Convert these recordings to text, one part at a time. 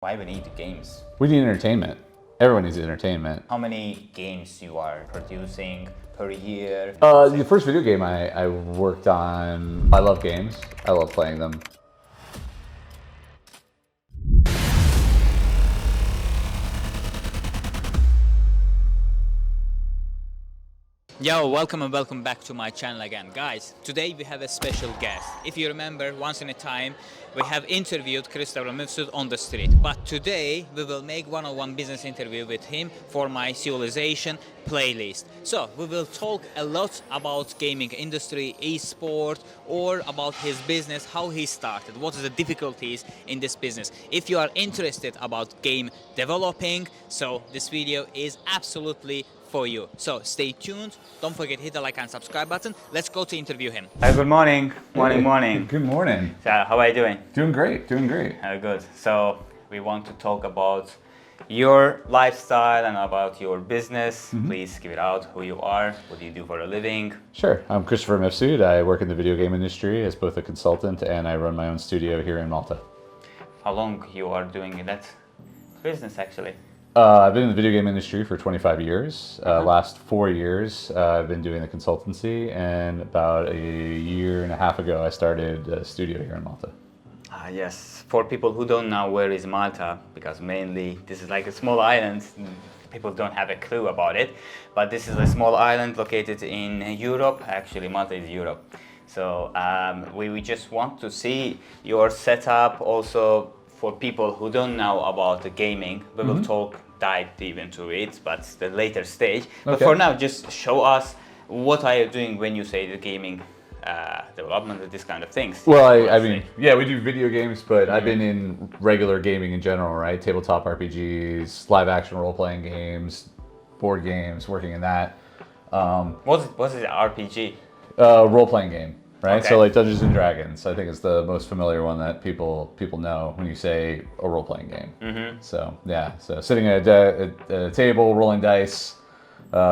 Why we need games? We need entertainment. Everyone needs entertainment. How many games you are producing per year? The first video game I worked on, I love games. I love playing them. Yo, welcome and welcome back to my channel again. Guys, today we have a special guest. If you remember, once in a time, we have interviewed Christopher Mifsud on the street. But today, we will make one-on-one business interview with him for my Civilization playlist. So, we will talk a lot about gaming industry, e-sport, or about his business, how he started, what are the difficulties in this business. If you are interested about game developing, so this video is absolutely for you. So stay tuned. Don't forget hit the like and subscribe button. Let's go to interview him. Good morning. Morning. Good morning. So how are you doing? Doing great. Good. So we want to talk about your lifestyle and about your business. Please give it out who you are, what do you do for a living. Sure. I'm Christopher Mifsud. I work in the video game industry as both a consultant and I run my own studio here in Malta. How long you are doing that business actually? I've been in the video game industry for 25 years. Last 4 years, I've been doing the consultancy, and about a year and a half ago, I started a studio here in Malta. Yes, for people who don't know where is Malta, because mainly this is like a small island, people don't have a clue about it, but this is a small island located in Europe. Actually, Malta is Europe. So we just want to see your setup also. For people who don't know about the gaming, we will dive deep into it, but it's the later stage. But for now, just show us what are you doing when you say the gaming development and this kind of things. Well, I mean, yeah, we do video games, but I've been in regular gaming in general, right? Tabletop RPGs, live action role-playing games, board games, working in that. What is an RPG? Role-playing game. Right, Okay. so like Dungeons and Dragons, I think is the most familiar one that people know when you say a role-playing game. So yeah, so sitting at a table, rolling dice,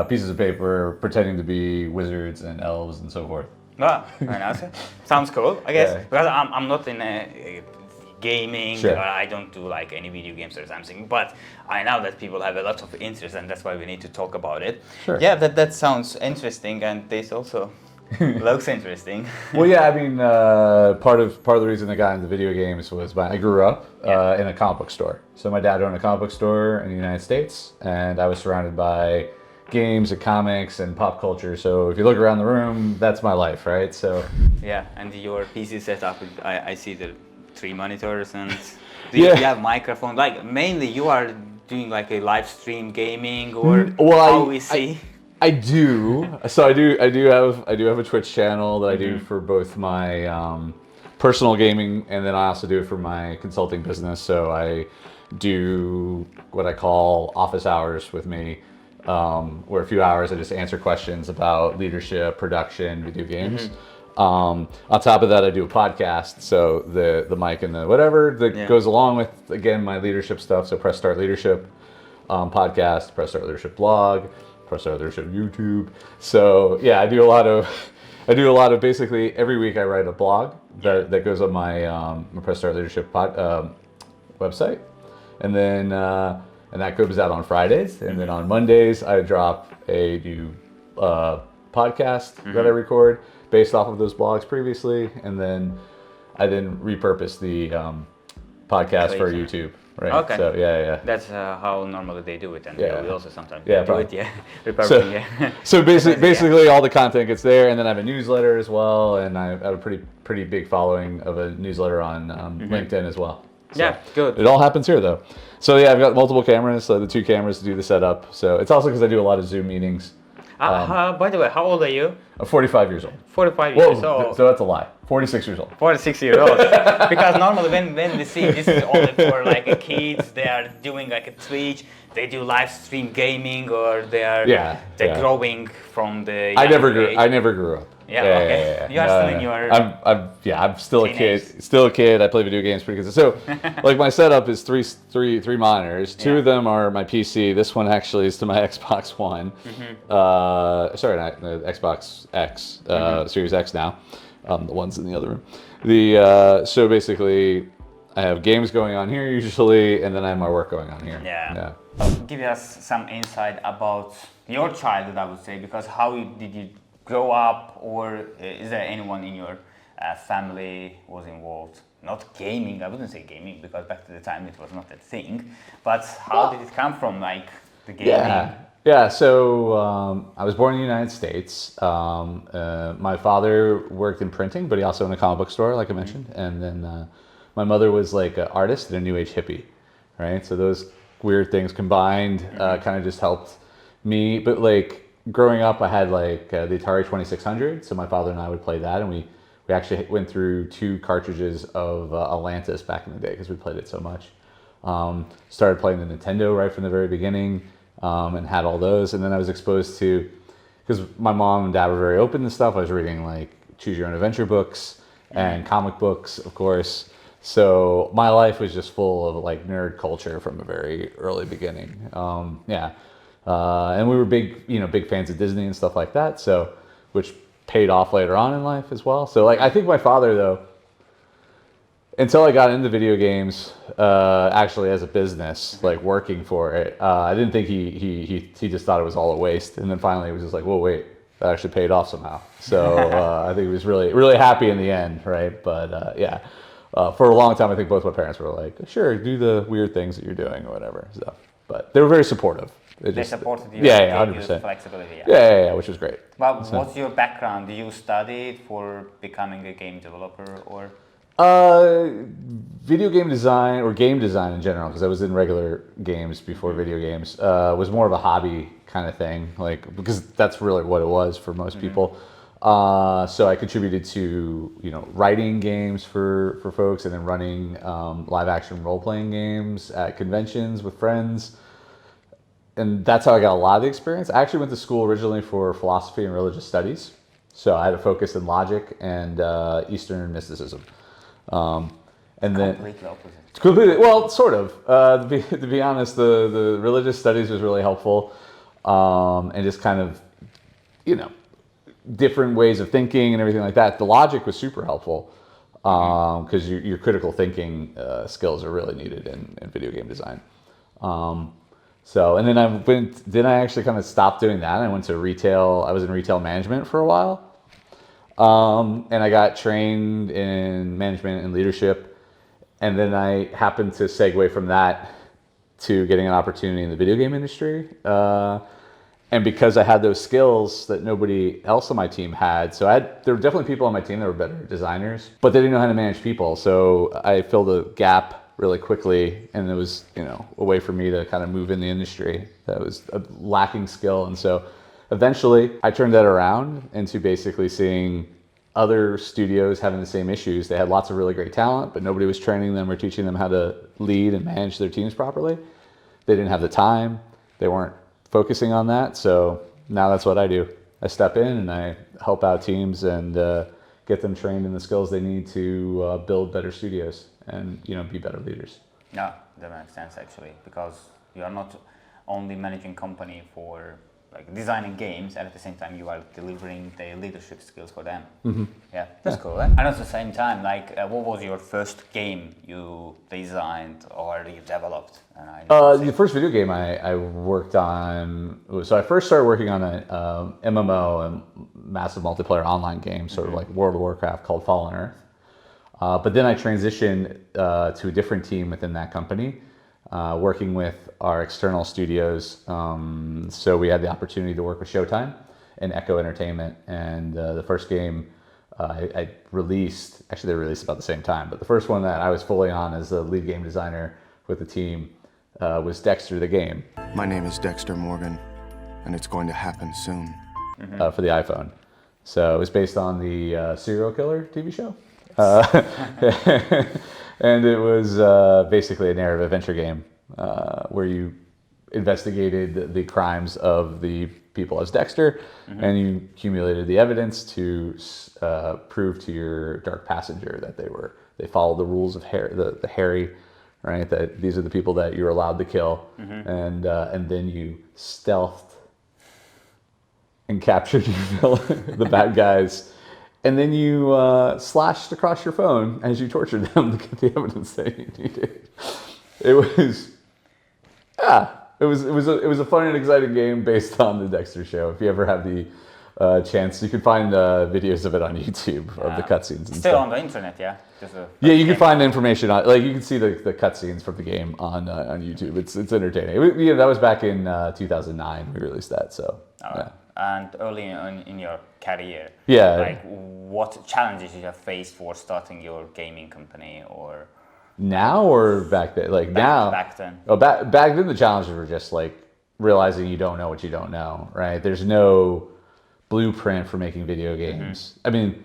pieces of paper, pretending to be wizards and elves and so forth. Ah, very nice. Sounds cool, I guess. Yeah. Because I'm not in a gaming, Sure. or I don't do like any video games or something, but I know that people have a lot of interest, and that's why we need to talk about it. Sure. Yeah, that sounds interesting, and this also looks interesting. Well, yeah, I mean, part of the reason I got into video games was I grew up in a comic book store. So my dad owned a comic book store in the United States, and I was surrounded by games and comics and pop culture. So if you look around the room, that's my life, right? So Yeah, and your PC setup, I see the 3 monitors, and do you have microphone? Like mainly you are doing like a live stream gaming, or how we see. I do. So I do have a Twitch channel that I do for both my personal gaming, and then I also do it for my consulting business. So I do what I call office hours with me, where a few hours I just answer questions about leadership, production, video games. On top of that, I do a podcast. So the mic and the whatever that goes along with, again, my leadership stuff. So Press Start Leadership podcast, Press Start Leadership blog, Press Start Leadership YouTube. So yeah, I do a lot of basically every week I write a blog that goes on my Press Start Leadership website, and then and that goes out on Fridays, and then on Mondays I drop a new podcast that I record based off of those blogs previously, and then I repurpose the podcast for YouTube. Right. Okay. So yeah. That's how normally they do it, and we also sometimes Yeah, do it. Yeah. So, so basically all the content gets there, and then I have a newsletter as well, and I have a pretty big following of a newsletter on LinkedIn as well. So Yeah, good. It all happens here though. So yeah, I've got multiple cameras, so the 2 cameras to do the setup. So it's also because I do a lot of Zoom meetings. By the way, how old are you? I'm 45 years old. 45 Whoa, years old. so that's a lie. 46 years old. 46 years old. Because normally when we see this is only for like kids, they are doing like a Twitch, they do live stream gaming, or they're growing from the I never age. grew up. Yeah, okay. You are still in your I'm still teenage. a kid. I play video games pretty good. So like my setup is three monitors. 2 of them are my PC. This one actually is to my Xbox One. Sorry, not the Xbox X, Series X now. The ones in the other room. So basically I have games going on here usually, and then I have my work going on here. Yeah. Give us some insight about your childhood, I would say, because how did you grow up, or is there anyone in your family was involved? Not gaming, I wouldn't say gaming, because back to the time it was not a thing, but how did it come from, like, the gaming? Yeah, so I was born in the United States. My father worked in printing, but he also owned a comic book store, like I mentioned. And then my mother was like an artist and a new age hippie, right? So those weird things combined kind of just helped me. But like growing up, I had like the Atari 2600. So my father and I would play that. And we actually went through 2 cartridges of Atlantis back in the day because we played it so much. Started playing the Nintendo right from the very beginning. And had all those, and then I was exposed to, because my mom and dad were very open to stuff. I was reading like choose your own adventure books and comic books, of course. So my life was just full of like nerd culture from a very early beginning. And we were big fans of Disney and stuff like that. So, which paid off later on in life as well. So like I think my father though, until I got into video games, actually as a business, like working for it, I didn't think he just thought it was all a waste. And then finally, he was just like, "Whoa, wait, that actually paid off somehow." So I think he was really happy in the end, right? But for a long time, I think both my parents were like, "Sure, do the weird things that you're doing or whatever." So, but they were very supportive. They supported you. Yeah, 100%. Flexibility. Yeah, which was great. Well, what's your background? Did you study for becoming a game developer, or? Video game design or game design in general, because I was in regular games before video games, was more of a hobby kind of thing, like because that's really what it was for most people. So I contributed to writing games for folks, and then running live action role playing games at conventions with friends, and that's how I got a lot of the experience. I actually went to school originally for philosophy and religious studies, so I had a focus in logic and Eastern mysticism. And then completely opposite. Completely, well, sort of. To be honest, the religious studies was really helpful, and just kind of, different ways of thinking and everything like that. The logic was super helpful because your critical thinking skills are really needed in video game design. And then I actually kind of stopped doing that. I went to retail. I was in retail management for a while. And I got trained in management and leadership. And then I happened to segue from that to getting an opportunity in the video game industry. And because I had those skills that nobody else on my team had, so there were definitely people on my team that were better designers, but they didn't know how to manage people. So I filled a gap really quickly, and it was, a way for me to kind of move in the industry. That was a lacking skill. And so eventually, I turned that around into basically seeing other studios having the same issues. They had lots of really great talent, but nobody was training them or teaching them how to lead and manage their teams properly. They didn't have the time. They weren't focusing on that. So now that's what I do. I step in and I help out teams and get them trained in the skills they need to build better studios and be better leaders. Yeah, that makes sense actually, because you are not only managing company for like designing games, and at the same time you are delivering the leadership skills for them. Yeah, that's cool. And at the same time, like, what was your first game you designed or you developed? The first video game I worked on, so I first started working on a MMO, a massive multiplayer online game, sort of like World of Warcraft, called Fallen Earth. But then I transitioned to a different team within that company, working with our external studios. So we had the opportunity to work with Showtime and Echo Entertainment. And the first game I released, actually they released about the same time, but the first one that I was fully on as the lead game designer with the team was Dexter the Game. My name is Dexter Morgan, and it's going to happen soon. For the iPhone. So it was based on the serial killer TV show. And it was basically a narrative adventure game where you investigated the crimes of the people as Dexter, and you accumulated the evidence to prove to your dark passenger that they followed the rules of the Harry, right? That these are the people that you're allowed to kill, and then you stealthed and captured the bad guys. and then you slashed across your phone as you tortured them to get the evidence that you needed. It was, it was a fun and exciting game based on the Dexter Show. If you ever have the chance, you can find videos of it on YouTube of the cutscenes. And Still stuff. on the internet, yeah. Yeah, you can find information on, like, you can see the cutscenes from the game on YouTube. It's entertaining. That was back in 2009 we released that. So. Yeah. And early on in your career, Yeah. what challenges you have faced for starting your gaming company, or now or back then? Like now. Back then. Oh, back then the challenges were just like realizing you don't know what you don't know, right? There's no blueprint for making video games. I mean,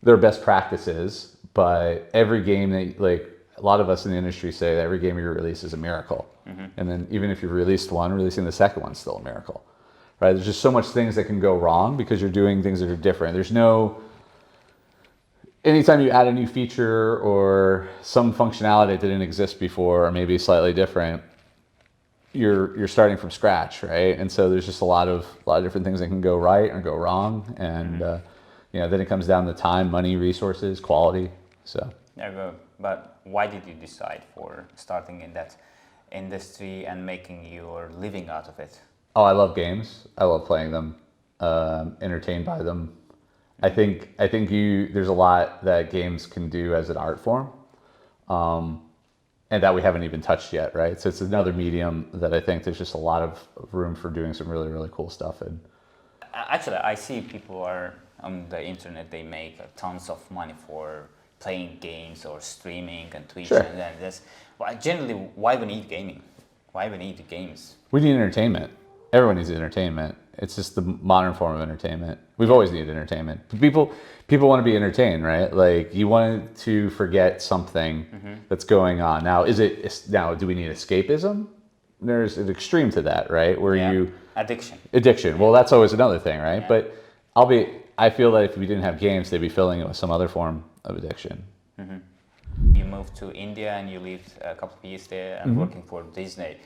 there are best practices, but every game that, like, a lot of us in the industry say that every game you release is a miracle. And then even if you've released one, releasing the second one's still a miracle, right? There's just so much things that can go wrong because you're doing things that are different. There's no, anytime you add a new feature or some functionality that didn't exist before, or maybe slightly different, you're starting from scratch, right? And so there's just a lot of different things that can go right or go wrong, and then it comes down to time, money, resources, quality. So. Yeah, but why did you decide for starting in that industry and making your living out of it? Oh, I love games. I love playing them, entertained by them. I think there's a lot that games can do as an art form. And that we haven't even touched yet, right? So it's another medium that I think there's just a lot of room for doing some really, really cool stuff in. Actually, I see people are on the internet, they make tons of money for playing games or streaming and Twitch. Sure. And then this. Well, generally, why we need gaming? Why we need games? We need entertainment. Everyone needs entertainment. It's just the modern form of entertainment. We've always needed entertainment. But people want to be entertained, right? Like, you want to forget something that's going on. Now, do we need escapism? There's an extreme to that, right? Where addiction. Well, that's always another thing, right? Yeah. But I feel that if we didn't have games, they'd be filling it with some other form of addiction. You moved to India and you lived a couple of years there and working for Disney.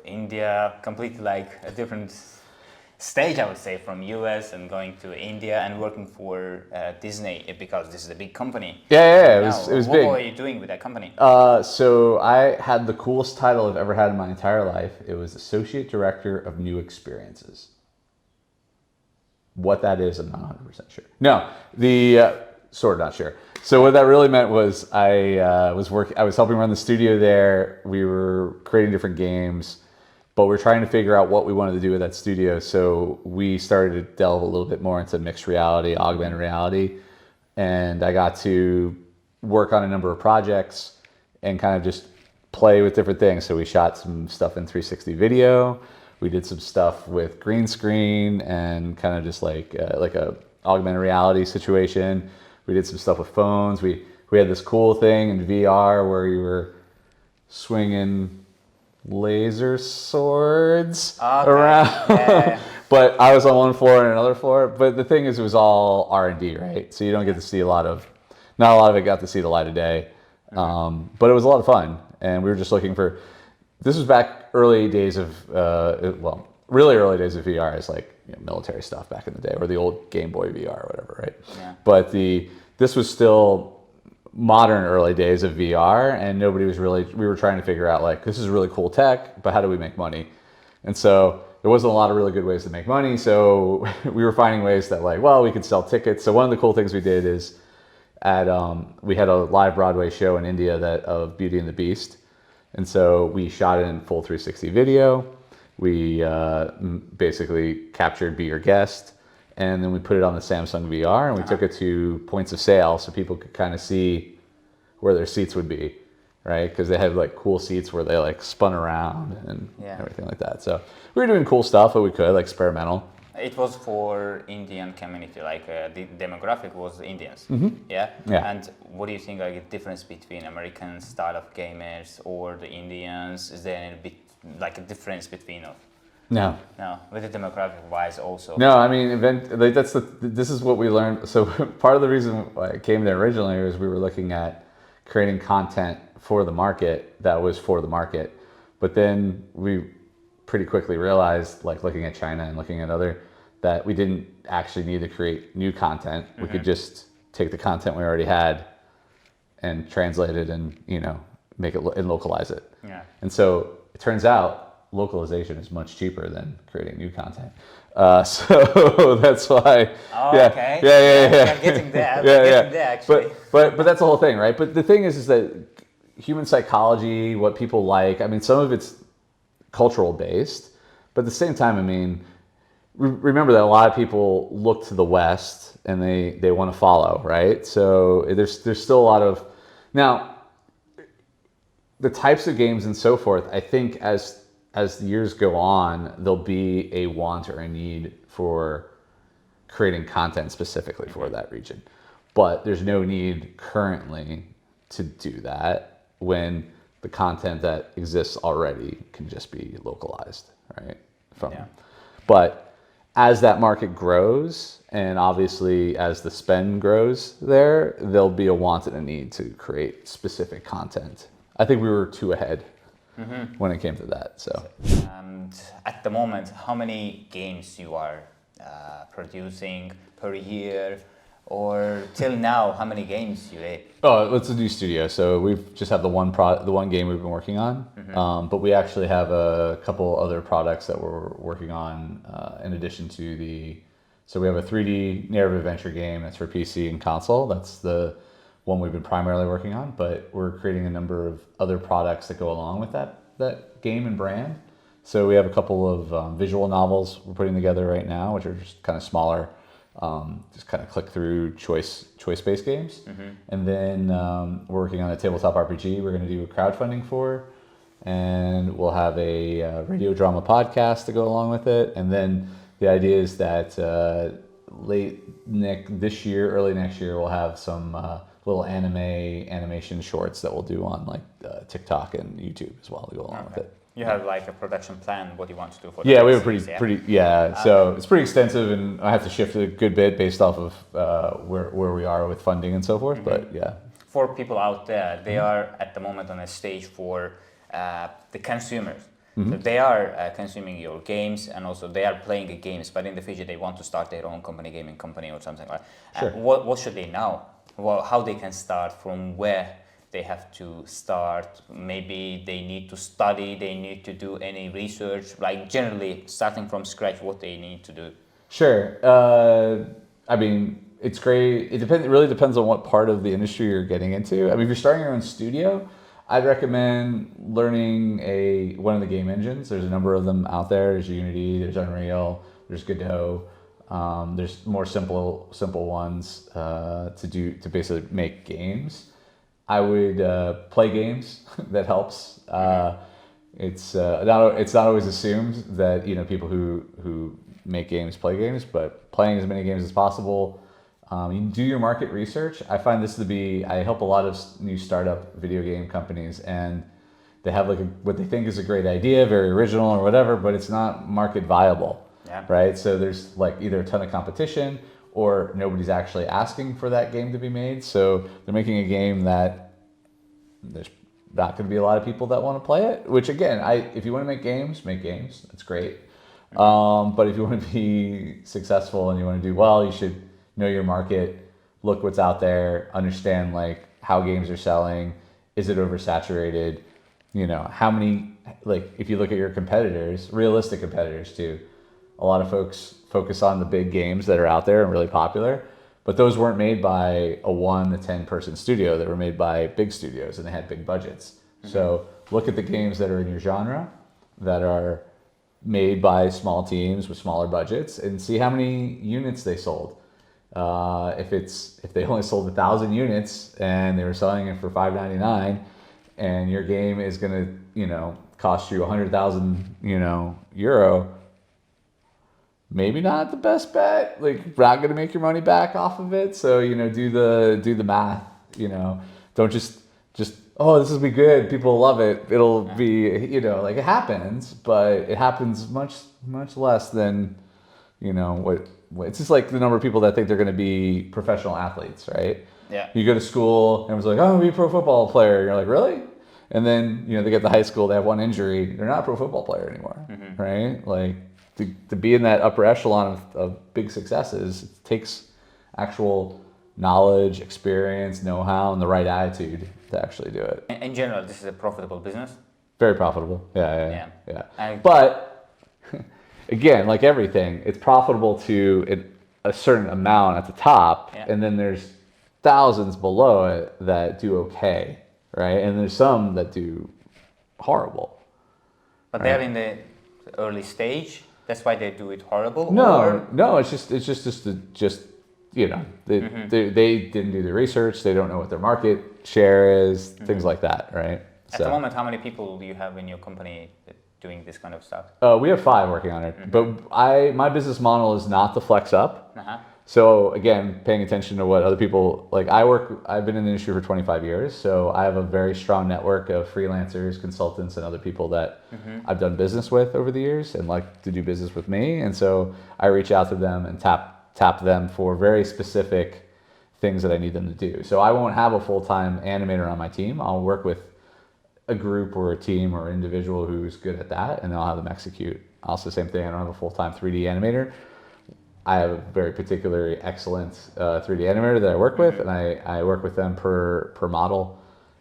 India, completely like a different stage, I would say, from US and going to India and working for Disney, because this is a big company. Yeah, it was big. What were you doing with that company? So I had the coolest title I've ever had in my entire life. It was Associate Director of New Experiences. What that is, I'm not 100% sure. No, sort of not sure. So what that really meant was I was helping run the studio there. We were creating different games, but we're trying to figure out what we wanted to do with that studio. So we started to delve a little bit more into mixed reality, augmented reality, and I got to work on a number of projects and kind of just play with different things. So we shot some stuff in 360 video. We did some stuff with green screen and kind of just like a augmented reality situation. We did some stuff with phones. We had this cool thing in VR where you were swinging laser swords around. Yeah. But I was on one floor and another floor. But the thing is, it was all R&D, right? So you don't get to see not a lot of it got to see the light of day. But it was a lot of fun. And we were just looking for, this was back early days of, really early days of VR, is like, military stuff back in the day, or the old Game Boy VR or whatever, right? Yeah. But this was still modern early days of VR, and we were trying to figure out, like, this is really cool tech, but how do we make money? And so there wasn't a lot of really good ways to make money, so we were finding ways that, like, well, we could sell tickets. So one of the cool things we did is we had a live Broadway show in India of Beauty and the Beast, and so we shot it in full 360 video. We basically captured Be Your Guest, and then we put it on the Samsung VR, and we took it to points of sale so people could kind of see where their seats would be, right? Because they had like cool seats where they like spun around and everything like that. So we were doing cool stuff that we could, like experimental. It was for Indian community, like the demographic was Indians, yeah? And what do you think, like, the difference between American style of gamers or the Indians? Is there any like a difference between them? No, with the demographic wise also. No, I mean, this is what we learned. So part of the reason why I came there originally was we were looking at creating content for the market that was for the market. But then we pretty quickly realized, like looking at China and looking at other that we didn't actually need to create new content. We could just take the content we already had and translate it and, make it and localize it. Yeah. And so it turns out localization is much cheaper than creating new content. So that's why. Oh, yeah, okay. Yeah. I'm getting there. Yeah. Actually. But that's the whole thing, right? But the thing is that human psychology, what people like, I mean, some of it's cultural based, but at the same time, I mean, remember that a lot of people look to the West and they want to follow, right? So there's still a lot of now the types of games and so forth. I think as the years go on, there'll be a want or a need for creating content specifically for that region, but there's no need currently to do that when the content that exists already can just be localized, right? But as that market grows, and obviously as the spend grows there'll be a want and a need to create specific content. I think we were too ahead when it came to that. So, And at the moment, how many games you are producing per year, or till now, how many games you made? oh, it's a new studio, so we've just have the one game we've been working on. But we actually have a couple other products that we're working on in addition to so we have a 3D narrative adventure game that's for PC and console. That's the one we've been primarily working on, but we're creating a number of other products that go along with that game and brand. So we have a couple of visual novels we're putting together right now, which are just kind of smaller, just kind of click through choice-based games. And then we're working on a tabletop RPG we're going to do a crowdfunding for, and we'll have a radio drama podcast to go along with it. And then the idea is that this year, early next year, we'll have some little animation shorts that we'll do on like TikTok and YouTube as well to go along with it. You have like a production plan, what you want to do for Yeah, the we have series, pretty so it's pretty extensive, and I have to shift a good bit based off of where we are with funding and so forth. But yeah, for people out there, they are at the moment on a stage for the consumers. So they are consuming your games, and also they are playing the games, but in the future they want to start their own gaming company or something like that. Sure. What should they know? Well, how they can start, from where they have to start? Maybe they need to study, they need to do any research, like generally starting from scratch, what they need to do. Sure. I mean, it's great. It really depends on what part of the industry you're getting into. I mean, if you're starting your own studio, I'd recommend learning one of the game engines. There's a number of them out there. There's Unity, there's Unreal, there's Godot. There's more simple ones to basically make games. I would play games. That helps. It's not always assumed that people who make games play games, but playing as many games as possible. You can do your market research. I find this to be, I help a lot of new startup video game companies, and they have what they think is a great idea, very original or whatever, but it's not market viable. Yeah. Right? So there's either a ton of competition or nobody's actually asking for that game to be made. So they're making a game that there's not going to be a lot of people that want to play it, which again, if you want to make games, that's great. But if you want to be successful and you want to do well, you should know your market, look what's out there, understand how games are selling. Is it oversaturated? How many, if you look at your competitors, realistic competitors too, a lot of folks focus on the big games that are out there and really popular, but those weren't made by a 1 to 10 person studio. They were made by big studios and they had big budgets. So look at the games that are in your genre that are made by small teams with smaller budgets and see how many units they sold. If they only sold 1,000 units and they were selling it for $5.99, and your game is gonna cost you 100,000 euro, maybe not the best bet. Not gonna make your money back off of it. So do the math. Don't just oh, this will be good, people love it, it'll be it happens, but it happens much less than what. It's just like the number of people that think they're going to be professional athletes, right? Yeah. You go to school and everyone's like, oh, be a pro football player. You're like, really? And then, they get to high school, they have one injury. They're not a pro football player anymore, right? to be in that upper echelon of big successes, it takes actual knowledge, experience, know-how, and the right attitude to actually do it. In general, this is a profitable business. Very profitable. Yeah. I- But again, like everything, it's profitable to a certain amount at the top, Yeah. and then there's thousands below it that do okay, right? And there's some that do horrible. But they're in the early stage. That's why they do it horrible. No, it's just you know, they didn't do the research. They don't know what their market share is, things like that, right? At the moment, how many people do you have in your company doing this kind of stuff? We have 5 working on it, but my business model is not to flex up. Uh-huh. So again, paying attention to what other people like. I've been in the industry for 25 years, so I have a very strong network of freelancers, consultants, and other people that I've done business with over the years and like to do business with me. And so I reach out to them and tap them for very specific things that I need them to do. So I won't have a full-time animator on my team. I'll work with a group or a team or individual who's good at that, and I'll have them execute. Also, same thing. I don't have a full-time 3D animator. I have a very particularly excellent 3D animator that I work with, and I work with them per model.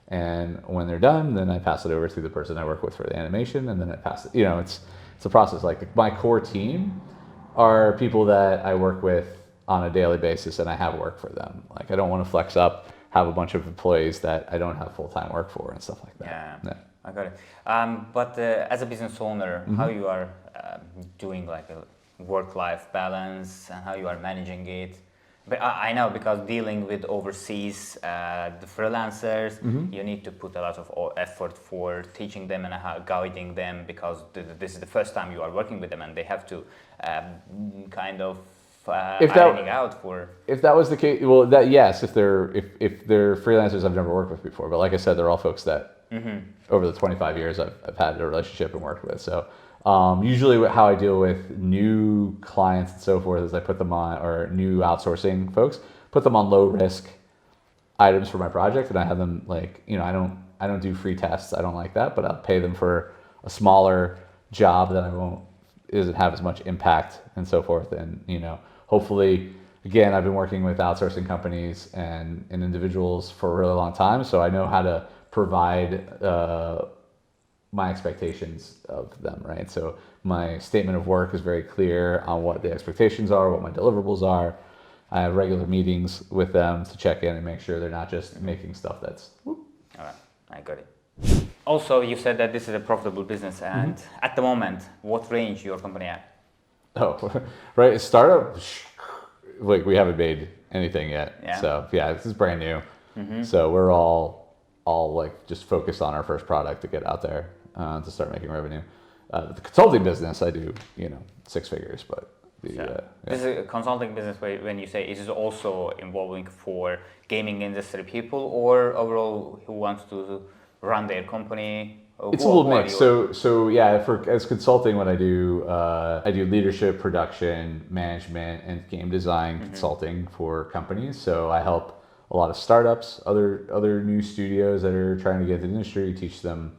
And when they're done, then I pass it over to the person I work with for the animation, and then I pass it. You know, it's a process. Like my core team are people that I work with on a daily basis, and I have work for them. Like I don't want to flex up, have a bunch of employees that I don't have full-time work for and stuff like that. Yeah. I got it. But as a business owner, how you are doing like a work-life balance and how you are managing it? But I know because dealing with overseas the freelancers, you need to put a lot of effort for teaching them and guiding them because this is the first time you are working with them and they have to kind of ironing out for. If that was the case, well, yes, if they're freelancers I've never worked with before, but like I said, they're all folks that over the 25 years I've had a relationship and worked with. So usually how I deal with new clients and so forth is I put them on, or new outsourcing folks, put them on low risk items for my project, and I have them like, you know, I don't do free tests. I don't like that, but I'll pay them for a smaller job that doesn't have as much impact and so forth. And, you know, hopefully, again, I've been working with outsourcing companies and individuals for a really long time, so I know how to provide my expectations of them, right? So my statement of work is very clear on what the expectations are, what my deliverables are. I have regular meetings with them to check in and make sure they're not just making stuff that's whoop. All right, I got it. Also, you said that this is a profitable business, and at the moment, what range your company at? Oh, right, startup, like we haven't made anything yet. Yeah. So yeah, this is brand new. So we're all like just focused on our first product to get out there to start making revenue. The consulting business, I do, you know, 6 figures, but this is a consulting business where when you say it is also involving for gaming industry people or overall who wants to run their company. It's a little mix. So yeah, as consulting, what I do leadership, production, management, and game design consulting for companies. So I help a lot of startups, other new studios that are trying to get into the industry, teach them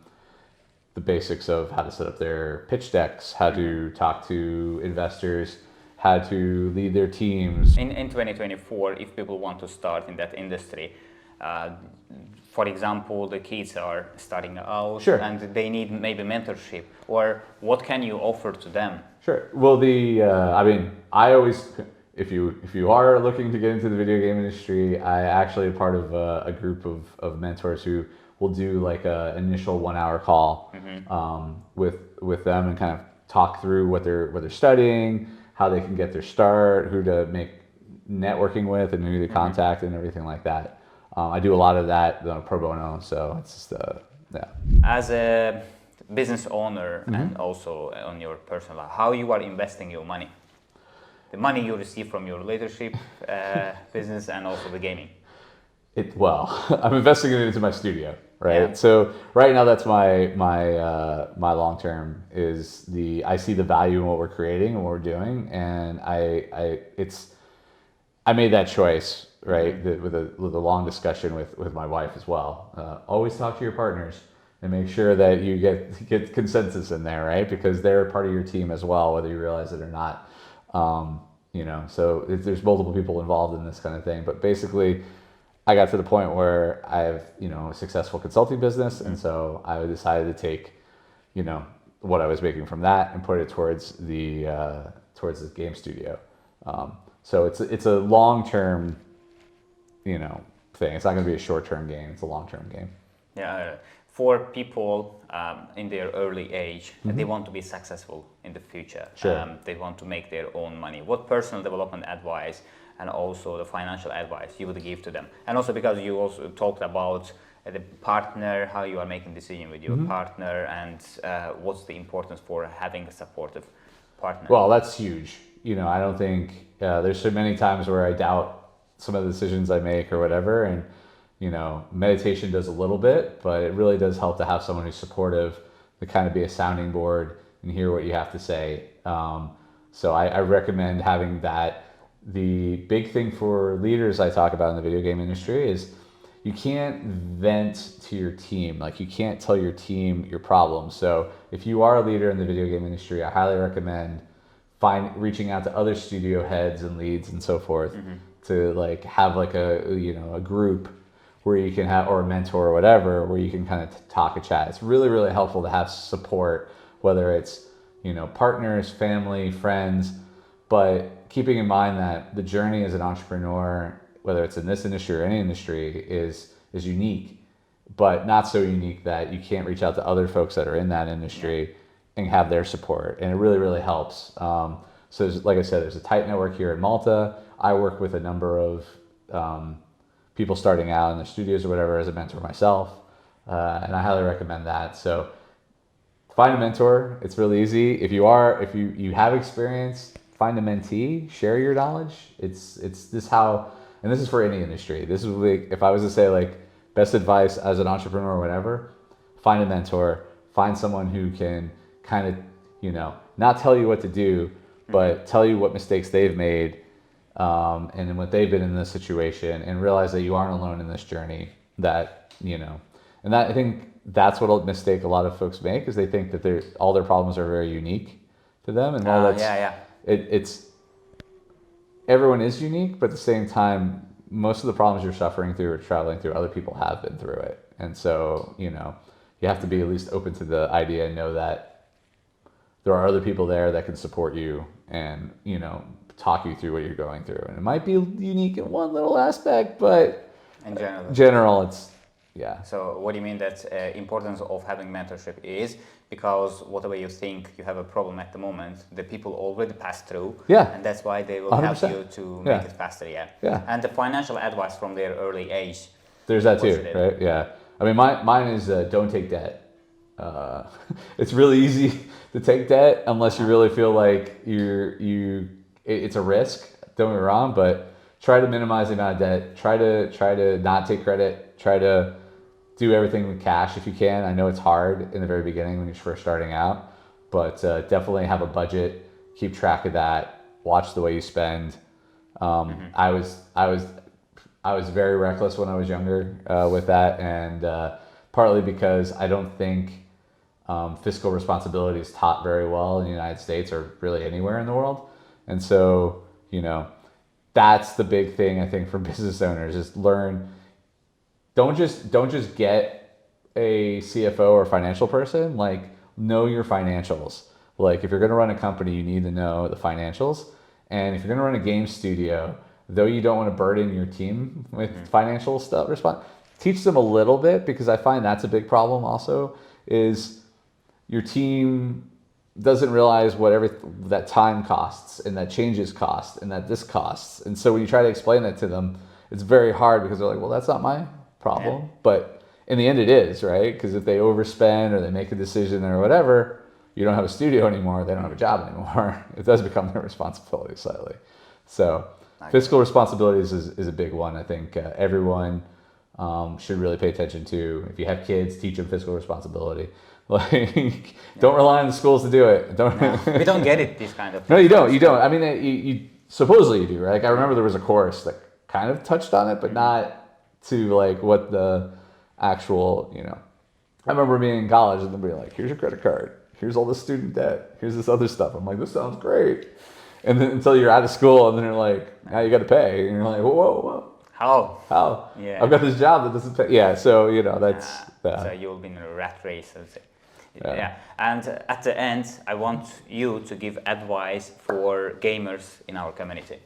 the basics of how to set up their pitch decks, how to talk to investors, how to lead their teams. In 2024, if people want to start in that industry, for example, the kids are starting out Sure. and they need maybe mentorship, or what can you offer to them? Sure. Well, I mean, I always, if you are looking to get into the video game industry, I actually am part of a group of mentors who will do like a initial 1 hour call with them and kind of talk through what they're studying, how they can get their start, who to make networking with, and who to contact, and everything like that. I do a lot of that pro bono, so it's just yeah. As a business owner and also on your personal life, how you are investing your money? The money you receive from your leadership business and also the gaming. I'm investing it into my studio, right? Yeah. So right now, that's my long term is I see the value in what we're creating and what we're doing, and I made that choice, right? With a long discussion with my wife as well. Always talk to your partners. and make sure that you get consensus in there, right? Because they're part of your team as well, whether you realize it or not. So there's multiple people involved in this kind of thing. But basically, I got to the point where I have, a successful consulting business, and so I decided to take, what I was making from that and put it towards the game studio. So it's a long-term, thing. It's not going to be a short-term game. It's a long-term game. Yeah. For people in their early age, they want to be successful in the future. Sure. They want to make their own money. What personal development advice and also the financial advice you would give to them? And also because you also talked about the partner, how you are making decision with your partner, and what's the importance for having a supportive partner? Well, that's huge. I don't think there's so many times where I doubt some of the decisions I make or whatever, and meditation does a little bit, but it really does help to have someone who's supportive, to kind of be a sounding board and hear what you have to say. So I recommend having that. The big thing for leaders I talk about in the video game industry is you can't vent to your team. Like, you can't tell your team your problems. So if you are a leader in the video game industry, I highly recommend reaching out to other studio heads and leads and so forth to have a group where you can have, or a mentor or whatever, where you can kind of talk and chat. It's really, really helpful to have support, whether it's, partners, family, friends, but keeping in mind that the journey as an entrepreneur, whether it's in this industry or any industry, is unique, but not so unique that you can't reach out to other folks that are in that industry and have their support. And it really, really helps. So like I said, there's a tight network here in Malta. I work with a number of people starting out in the studios or whatever as a mentor myself. And I highly recommend that. So find a mentor. It's really easy. If you have experience, find a mentee, share your knowledge. It's this how, and this is for any industry. This is if I was to say best advice as an entrepreneur or whatever, find a mentor, find someone who can kind of, not tell you what to do, but tell you what mistakes they've made, and then what they've been in this situation, and realize that you aren't alone in this journey. That, and that, I think that's what a mistake a lot of folks make, is they think that all their problems are very unique to them, and while it's everyone is unique, but at the same time, most of the problems you're suffering through or traveling through, other people have been through it. And so, you have to be at least open to the idea and know that there are other people there that can support you and, talk you through what you're going through. And it might be unique in one little aspect, but in general, it's, yeah. So what do you mean that importance of having mentorship is because whatever you think you have a problem at the moment, the people already passed through, and that's why they will 100%. Help you to make it faster, And the financial advice from their early age. There's that too, right? Yeah. I mean, mine is don't take debt. It's really easy to take debt unless you really feel like it's a risk. Don't get me wrong, but try to minimize the amount of debt. Try to not take credit. Try to do everything with cash if you can. I know it's hard in the very beginning when you're first starting out, but definitely have a budget. Keep track of that. Watch the way you spend. I was very reckless when I was younger with that, and partly because I don't think fiscal responsibility is taught very well in the United States or really anywhere in the world. And so, that's the big thing I think for business owners is learn. Don't just get a CFO or financial person. Know your financials. If you're going to run a company, you need to know the financials. And if you're going to run a game studio, though you don't want to burden your team with financial stuff, teach them a little bit, because I find that's a big problem also, is your team doesn't realize what that time costs, and that changes cost, and that this costs. And so when you try to explain that to them, it's very hard, because they're like, well, that's not my problem. Yeah. But in the end it is, right? Because if they overspend or they make a decision or whatever, you don't have a studio anymore, they don't have a job anymore. It does become their responsibility slightly. So fiscal responsibilities is a big one. I think everyone should really pay attention to. If you have kids, teach them fiscal responsibility. Don't rely on the schools to do it. We don't get it, these kind of things. No, you don't. I mean, you supposedly you do, right? I remember there was a course that kind of touched on it, but not to what the actual, I remember being in college and them being like, here's your credit card. Here's all this student debt. Here's this other stuff. I'm like, this sounds great. And then until you're out of school and then you're like, now you got to pay. And you're like, whoa. How? Yeah. I've got this job that doesn't pay. Yeah, so, that's... So you'll be in a rat race, I would say. Yeah. And at the end, I want you to give advice for gamers in our community.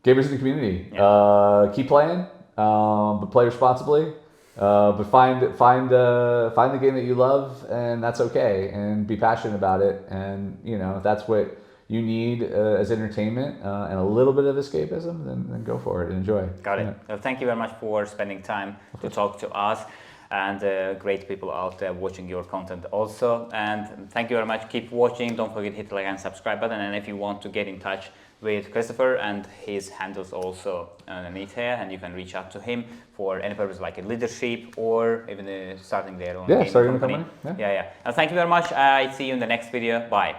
Gamers in the community, keep playing, but play responsibly. But find the game that you love, and that's okay. And be passionate about it. And if that's what you need as entertainment and a little bit of escapism, then go for it and enjoy. Got it. Well, thank you very much for spending time to talk to us. And great people out there watching your content also. And thank you very much. Keep watching. Don't forget to hit the like and subscribe button. And if you want to get in touch with Christopher, and his handles also underneath here, and you can reach out to him for any purpose like a leadership or even starting their own starting company. a company. Yeah. And thank you very much. I see you in the next video. Bye.